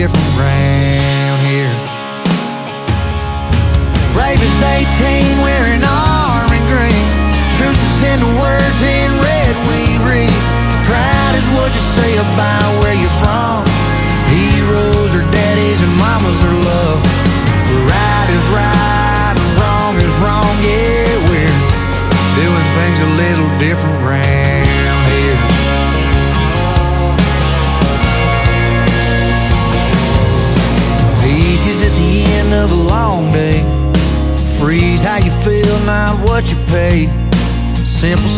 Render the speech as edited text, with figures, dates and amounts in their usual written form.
different round here. Brave as 18, wearing arm and green. Truth is in the words in red we read. Pride is what you say about where you're from. Heroes are daddies and mamas are love. Right is right and wrong is wrong. Yeah, we're doing things a little different round here. Peace is at the end of a long day. Freeze how you feel, not what you pay. Simple